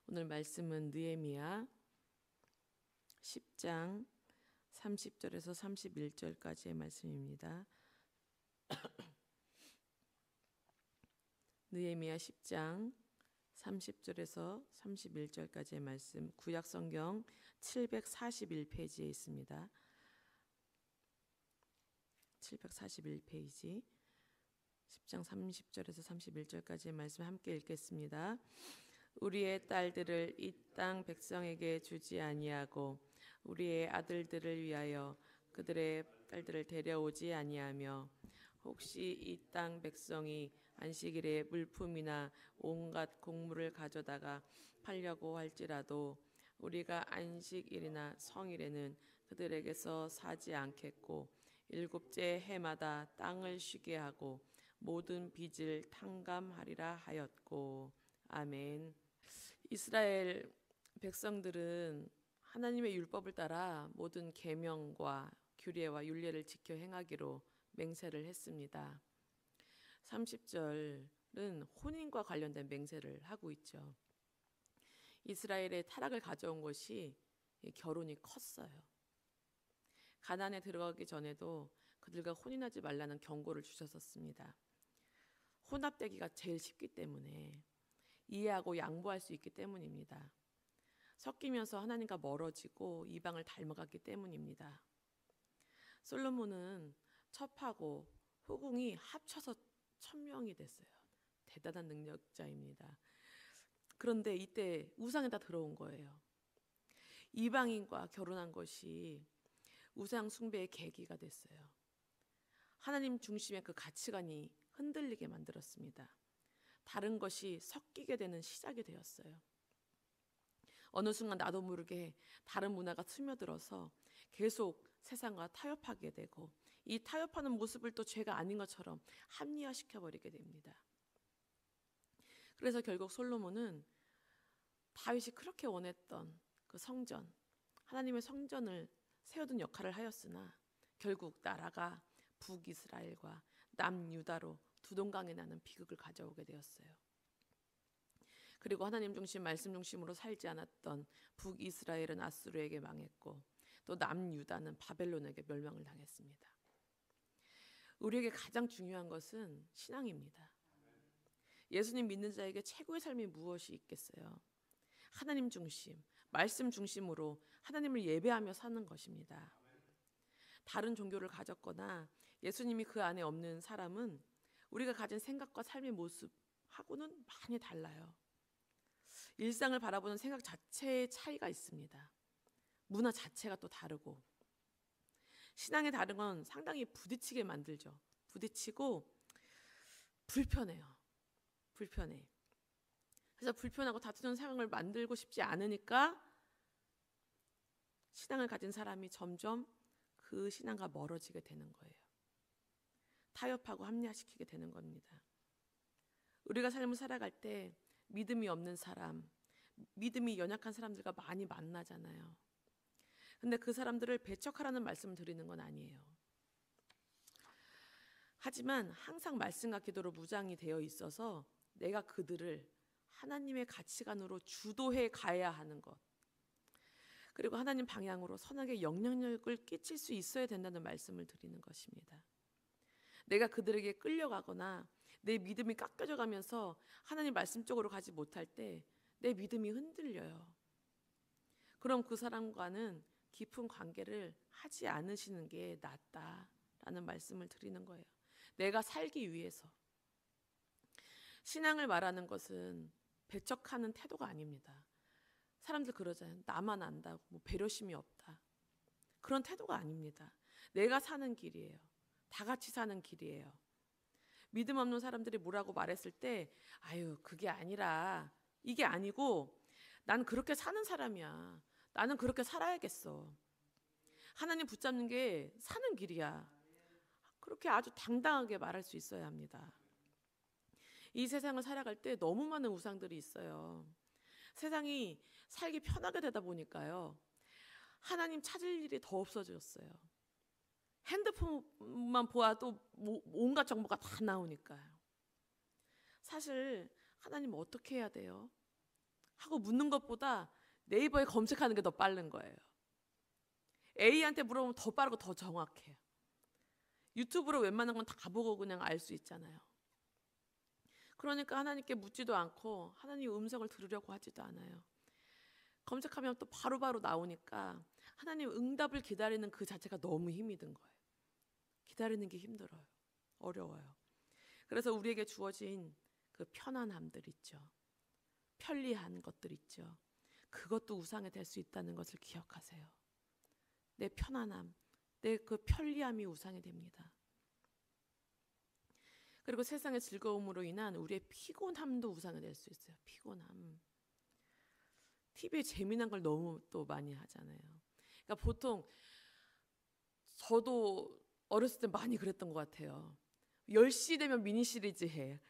오늘 말씀은 느헤미야 10장 30절에서 31절까지의 말씀입니다. 느헤미야 10장 30절에서 31절까지의 말씀, 구약성경 741페이지에 있습니다. 741페이지 10장 30절에서 31절까지의 말씀 함께 읽겠습니다. 우리의 딸들을 이 땅 백성에게 주지 아니하고 우리의 아들들을 위하여 그들의 딸들을 데려오지 아니하며 혹시 이 땅 백성이 안식일에 물품이나 온갖 곡물을 가져다가 팔려고 할지라도 우리가 안식일이나 성일에는 그들에게서 사지 않겠고 일곱째 해마다 땅을 쉬게 하고 모든 빚을 탕감하리라 하였고. 아멘. 이스라엘 백성들은 하나님의 율법을 따라 모든 계명과 규례와 율례를 지켜 행하기로 맹세를 했습니다. 30절은 혼인과 관련된 맹세를 하고 있죠. 이스라엘의 타락을 가져온 것이 결혼이 컸어요. 가나안에 들어가기 전에도 그들과 혼인하지 말라는 경고를 주셨었습니다. 혼합되기가 제일 쉽기 때문에, 이해하고 양보할 수 있기 때문입니다. 섞이면서 하나님과 멀어지고 이방을 닮아갔기 때문입니다. 솔로몬은 첩하고 후궁이 합쳐서 1000명이 됐어요. 대단한 능력자입니다. 그런데 이때 우상에 다 들어온 거예요. 이방인과 결혼한 것이 우상 숭배의 계기가 됐어요. 하나님 중심의 그 가치관이 흔들리게 만들었습니다. 다른 것이 섞이게 되는 시작이 되었어요. 어느 순간 나도 모르게 다른 문화가 스며들어서 계속 세상과 타협하게 되고, 이 타협하는 모습을 또 죄가 아닌 것처럼 합리화시켜버리게 됩니다. 그래서 결국 솔로몬은 다윗이 그렇게 원했던 그 성전, 하나님의 성전을 세워둔 역할을 하였으나 결국 나라가 북이스라엘과 남유다로 두동강에 나는 비극을 가져오게 되었어요. 그리고 하나님 중심, 말씀 중심으로 살지 않았던 북이스라엘은 아수르에게 망했고, 또 남유다는 바벨론에게 멸망을 당했습니다. 우리에게 가장 중요한 것은 신앙입니다. 예수님 믿는 자에게 최고의 삶이 무엇이 있겠어요? 하나님 중심, 말씀 중심으로 하나님을 예배하며 사는 것입니다. 다른 종교를 가졌거나 예수님이 그 안에 없는 사람은 우리가 가진 생각과 삶의 모습하고는 많이 달라요. 일상을 바라보는 생각 자체의 차이가 있습니다. 문화 자체가 또 다르고, 신앙이 다른 건 상당히 부딪히게 만들죠. 부딪히고 불편해요. 불편해. 그래서 불편하고 다투는 상황을 만들고 싶지 않으니까 신앙을 가진 사람이 점점 그 신앙과 멀어지게 되는 거예요. 타협하고 합리화시키게 되는 겁니다. 우리가 삶을 살아갈 때 믿음이 없는 사람, 믿음이 연약한 사람들과 많이 만나잖아요. 근데 그 사람들을 배척하라는 말씀을 드리는 건 아니에요. 하지만 항상 말씀과 기도로 무장이 되어 있어서 내가 그들을 하나님의 가치관으로 주도해 가야 하는 것, 그리고 하나님 방향으로 선하게 영향력을 끼칠 수 있어야 된다는 말씀을 드리는 것입니다. 내가 그들에게 끌려가거나 내 믿음이 깎여져 가면서 하나님 말씀 쪽으로 가지 못할 때 내 믿음이 흔들려요. 그럼 그 사람과는 깊은 관계를 하지 않으시는 게 낫다라는 말씀을 드리는 거예요. 내가 살기 위해서. 신앙을 말하는 것은 배척하는 태도가 아닙니다. 사람들 그러잖아요. 나만 안다고, 뭐 배려심이 없다. 그런 태도가 아닙니다. 내가 사는 길이에요. 다 같이 사는 길이에요. 믿음 없는 사람들이 뭐라고 말했을 때, 아유, 그게 아니라, 이게 아니고, 난 그렇게 사는 사람이야. 나는 그렇게 살아야겠어. 하나님 붙잡는 게 사는 길이야. 그렇게 아주 당당하게 말할 수 있어야 합니다. 이 세상을 살아갈 때 너무 많은 우상들이 있어요. 세상이 살기 편하게 되다 보니까요, 하나님 찾을 일이 더 없어졌어요. 핸드폰만 보아도 온갖 정보가 다 나오니까요. 사실 하나님 어떻게 해야 돼요? 하고 묻는 것보다 네이버에 검색하는 게 더 빠른 거예요. A한테 물어보면 더 빠르고 더 정확해요. 유튜브로 웬만한 건 다 보고 그냥 알 수 있잖아요. 그러니까 하나님께 묻지도 않고 하나님 음성을 들으려고 하지도 않아요. 검색하면 또 바로바로 나오니까 하나님 응답을 기다리는 그 자체가 너무 힘이 든 거예요. 기다리는 게 힘들어요. 어려워요. 그래서 우리에게 주어진 그 편안함들 있죠. 편리한 것들 있죠. 그것도 우상이 될 수 있다는 것을 기억하세요. 내 편안함, 내 그 편리함이 우상이 됩니다. 그리고 세상의 즐거움으로 인한 우리의 피곤함도 우상이 될 수 있어요. 피곤함. TV에 재미난 걸 너무 또 많이 하잖아요. 그러니까 보통 저도 어렸을 때 많이 그랬던 것 같아요. 10시 되면 미니 시리즈 해.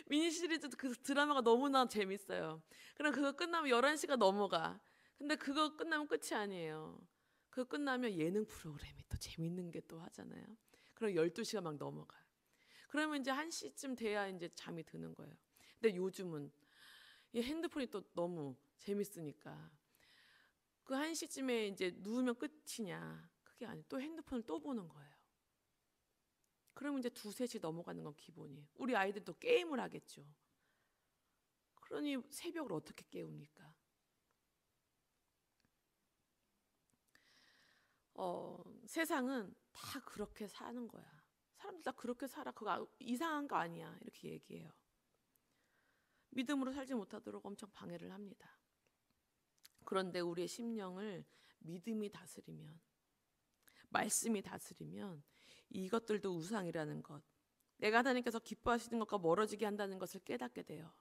미니 시리즈 그 드라마가 너무나 재밌어요. 그럼 그거 끝나면 11시가 넘어가. 근데 그거 끝나면 끝이 아니에요. 그거 끝나면 예능 프로그램이 또 재밌는 게 또 하잖아요. 그럼 12시가 막 넘어가요. 그러면 이제 1시쯤 돼야 이제 잠이 드는 거예요. 근데 요즘은 이 핸드폰이 또 너무 재밌으니까 그 1시쯤에 이제 누우면 끝이냐. 그게 아니에요. 또 핸드폰을 또 보는 거예요. 그러면 이제 2, 3시 넘어가는 건 기본이에요. 우리 아이들도 게임을 하겠죠. 그러니 새벽을 어떻게 깨웁니까? 세상은 다 그렇게 사는 거야. 사람들 다 그렇게 살아. 그거 이상한 거 아니야. 이렇게 얘기해요. 믿음으로 살지 못하도록 엄청 방해를 합니다. 그런데 우리의 심령을 믿음이 다스리면, 말씀이 다스리면 이것들도 우상이라는 것, 내가 하나님께서 기뻐하시는 것과 멀어지게 한다는 것을 깨닫게 돼요.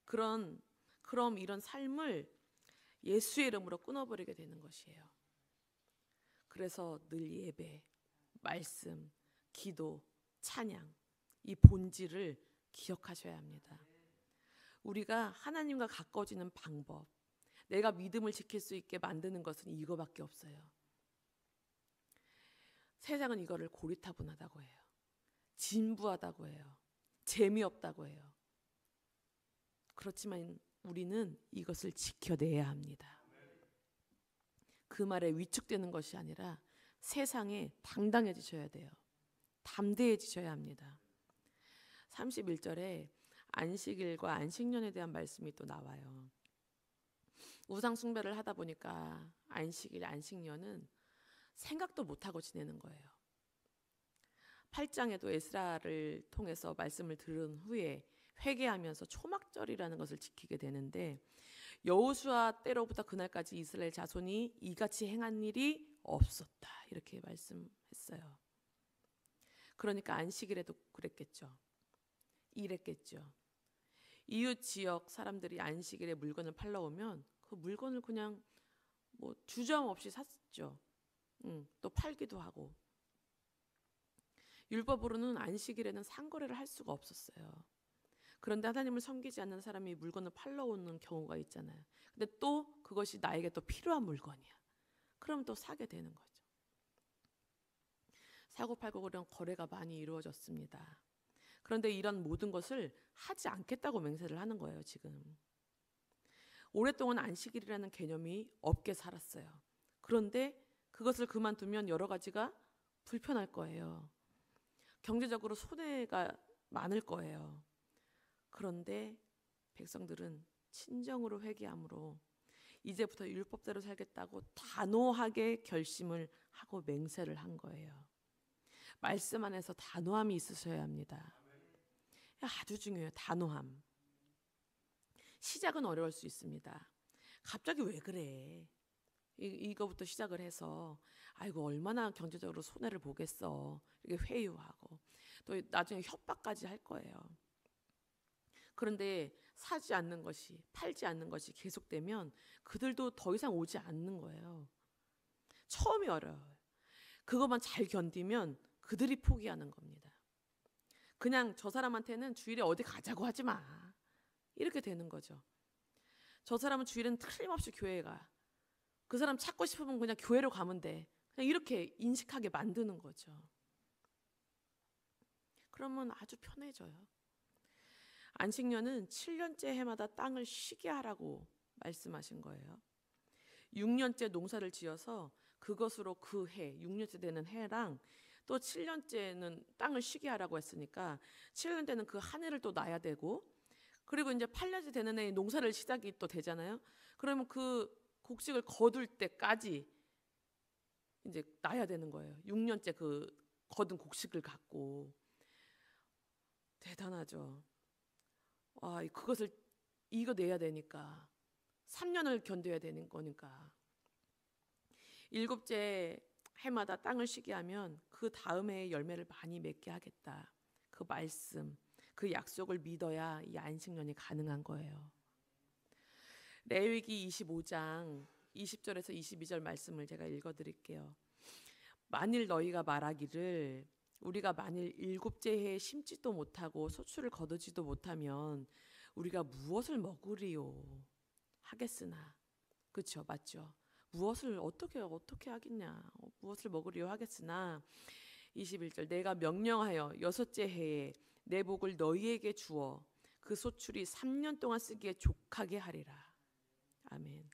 그럼 이런 삶을 예수의 이름으로 끊어버리게 되는 것이에요. 그래서 늘 예배, 말씀, 기도, 찬양, 이 본질을 기억하셔야 합니다. 우리가 하나님과 가까워지는 방법, 내가 믿음을 지킬 수 있게 만드는 것은 이거밖에 없어요. 세상은 이거를 고리타분하다고 해요. 진부하다고 해요. 재미없다고 해요. 그렇지만 우리는 이것을 지켜내야 합니다. 그 말에 위축되는 것이 아니라 세상에 당당해지셔야 돼요. 담대해지셔야 합니다. 31절에 안식일과 안식년에 대한 말씀이 또 나와요. 우상 숭배를 하다 보니까 안식일, 안식년은 생각도 못하고 지내는 거예요. 8장에도 에스라를 통해서 말씀을 들은 후에 회개하면서 초막절이라는 것을 지키게 되는데 여호수아 때로부터 그날까지 이스라엘 자손이 이같이 행한 일이 없었다. 이렇게 말씀했어요. 그러니까 안식일에도 그랬겠죠. 이랬겠죠. 이웃 지역 사람들이 안식일에 물건을 팔러 오면 그 물건을 그냥 뭐 주저함없이 샀죠. 또 팔기도 하고. 율법으로는 안식일에는 상거래를 할 수가 없었어요. 그런데 하나님을 섬기지 않는 사람이 물건을 팔러 오는 경우가 있잖아요. 근데 또 그것이 나에게 또 필요한 물건이야. 그럼 또 사게 되는 거죠. 사고팔고 그런 거래가 많이 이루어졌습니다. 그런데 이런 모든 것을 하지 않겠다고 맹세를 하는 거예요, 지금. 오랫동안 안식일이라는 개념이 없게 살았어요. 그런데 그것을 그만두면 여러 가지가 불편할 거예요. 경제적으로 손해가 많을 거예요. 그런데 백성들은 친정으로 회개함으로 이제부터 율법대로 살겠다고 단호하게 결심을 하고 맹세를 한 거예요. 말씀 안에서 단호함이 있으셔야 합니다. 아주 중요해요. 단호함. 시작은 어려울 수 있습니다. 갑자기 왜 그래? 이거부터 시작을 해서 아이고 얼마나 경제적으로 손해를 보겠어. 이렇게 회유하고 또 나중에 협박까지 할 거예요. 그런데 사지 않는 것이, 팔지 않는 것이 계속되면 그들도 더 이상 오지 않는 거예요. 처음이 어려워요. 그것만 잘 견디면 그들이 포기하는 겁니다. 그냥 저 사람한테는 주일에 어디 가자고 하지 마. 이렇게 되는 거죠. 저 사람은 주일에는 틀림없이 교회에 가. 그 사람 찾고 싶으면 그냥 교회로 가면 돼. 그냥 이렇게 인식하게 만드는 거죠. 그러면 아주 편해져요. 안식년은 7년째 해마다 땅을 쉬게 하라고 말씀하신 거예요. 6년째 농사를 지어서 그것으로 그 해, 6년째 되는 해랑 또 7년째는 땅을 쉬게 하라고 했으니까 7년 때는 그 한 해를 또 놔야 되고, 그리고 이제 8년째 되는 해에 농사를 시작이 또 되잖아요. 그러면 그 곡식을 거둘 때까지 이제 놔야 되는 거예요. 6년째 그 거둔 곡식을 갖고. 대단하죠. 와, 그것을 이겨내야 되니까 3년을 견뎌야 되는 거니까. 7째 해마다 땅을 쉬게 하면 그 다음 해에 열매를 많이 맺게 하겠다. 그 말씀, 그 약속을 믿어야 이 안식년이 가능한 거예요. 레위기 25장 20절에서 22절 말씀을 제가 읽어드릴게요. 만일 너희가 말하기를 우리가 만일 7째 해에 심지도 못하고 소출을 거두지도 못하면 우리가 무엇을 먹으리요 하겠으나, 그렇죠, 맞죠? 무엇을 어떻게 하겠냐, 무엇을 먹으리요 하겠으나 21절 내가 명령하여 6째 해에 내 복을 너희에게 주어 그 소출이 3년 동안 쓰기에 족하게 하리라. 아멘.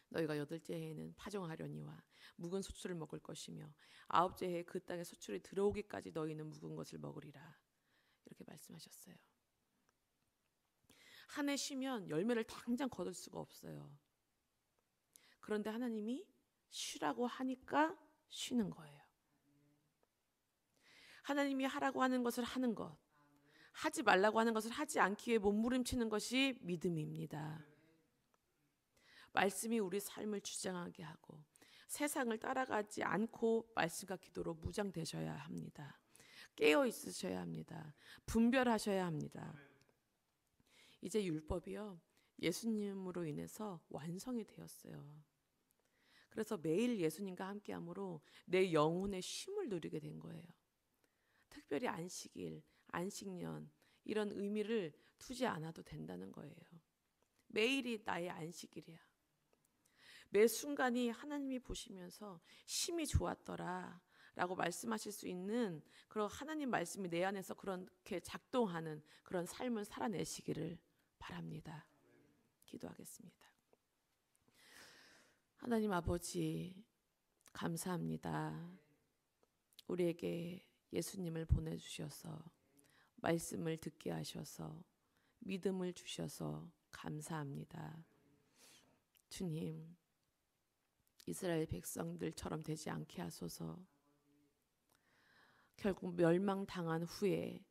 너희가 8째 해에는 파종하려니와 묵은 소출을 먹을 것이며 9째 해에 그 땅에 소출이 들어오기까지 너희는 묵은 것을 먹으리라. 이렇게 말씀하셨어요. 한 해 쉬면 열매를 당장 거둘 수가 없어요. 그런데 하나님이 쉬라고 하니까 쉬는 거예요. 하나님이 하라고 하는 것을 하는 것, 하지 말라고 하는 것을 하지 않기 위해 몸부림치는 것이 믿음입니다. 말씀이 우리 삶을 주장하게 하고 세상을 따라가지 않고 말씀과 기도로 무장되셔야 합니다. 깨어 있으셔야 합니다. 분별하셔야 합니다. 이제 율법이요, 예수님으로 인해서 완성이 되었어요. 그래서 매일 예수님과 함께함으로 내 영혼의 쉼을 누리게 된 거예요. 특별히 안식일, 안식년 이런 의미를 두지 않아도 된다는 거예요. 매일이 나의 안식일이야. 매 순간이 하나님이 보시면서 쉼이 좋았더라 라고 말씀하실 수 있는 그런 하나님 말씀이 내 안에서 그렇게 작동하는 그런 삶을 살아내시기를 바랍니다. 기도하겠습니다. 하나님 아버지, 감사합니다. 우리에게 예수님을 보내주셔서 말씀을 듣게 하셔서 믿음을 주셔서 감사합니다. 주님, 이스라엘 백성들처럼 되지 않게 하소서. 결국 멸망당한 후에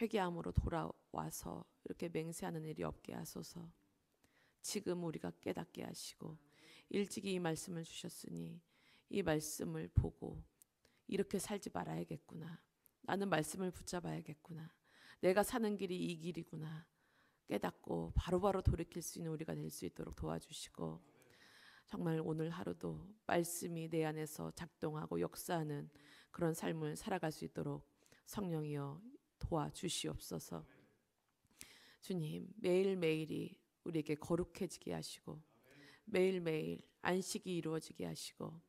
회개함으로 돌아와서 이렇게 맹세하는 일이 없게 하소서. 지금 우리가 깨닫게 하시고 일찍이 이 말씀을 주셨으니 이 말씀을 보고 이렇게 살지 말아야겠구나. 나는 말씀을 붙잡아야겠구나. 내가 사는 길이 이 길이구나. 깨닫고 바로바로 돌이킬 수 있는 우리가 될 수 있도록 도와주시고, 정말 오늘 하루도 말씀이 내 안에서 작동하고 역사하는 그런 삶을 살아갈 수 있도록 성령이여 도와주시옵소서. 주님, 매일매일이 우리에게 거룩해지게 하시고 매일매일 안식이 이루어지게 하시고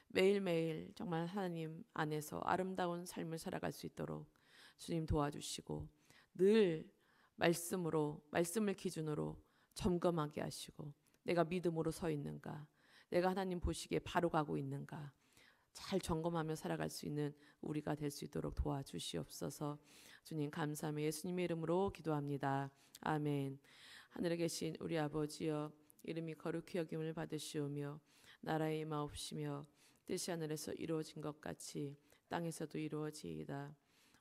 매일매일 정말 하나님 안에서 아름다운 삶을 살아갈 수 있도록 주님 도와주시고, 늘 말씀을 기준으로 점검하게 하시고 내가 믿음으로 서 있는가, 내가 하나님 보시기에 바로 가고 있는가 잘 점검하며 살아갈 수 있는 우리가 될 수 있도록 도와주시옵소서. 주님 감사하며 예수님의 이름으로 기도합니다. 아멘. 하늘에 계신 우리 아버지여, 이름이 거룩히 여김을 받으시오며 나라의 임하옵시며 뜻이 하늘에서 이루어진 것 같이 땅에서도 이루어지이다.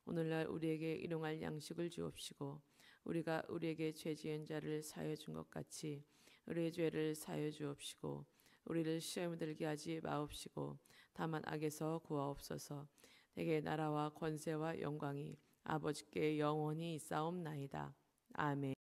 오늘날 우리에게 일용할 양식을 주옵시고 우리가 우리에게 죄 지은 자를 사하여 준 것 같이 우리의 죄를 사하여 주옵시고 우리를 시험에 들게 하지 마옵시고 다만 악에서 구하옵소서. 내게 나라와 권세와 영광이 아버지께 영원히 있사옵나이다. 아멘.